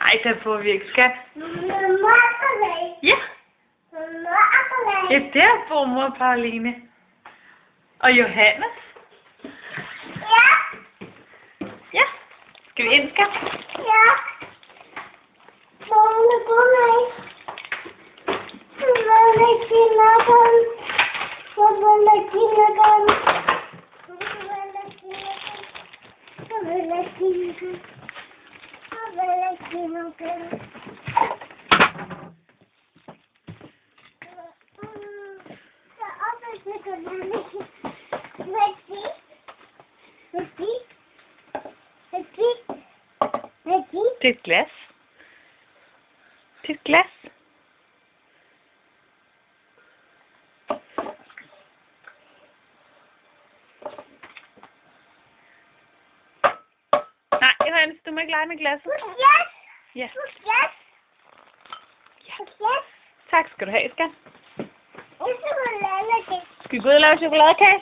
Ej, der får vi ikke, skat. Ja. Ja, der bor mor Pauline. Og Johannes. Ja. Skal vi ind, skat? Det er et glas. Det er et glas. Nej, Johannes, du må ikke lege med glasset. Ja. Tak skal du have, skat. Skal vi gå ud og lave chokoladekage?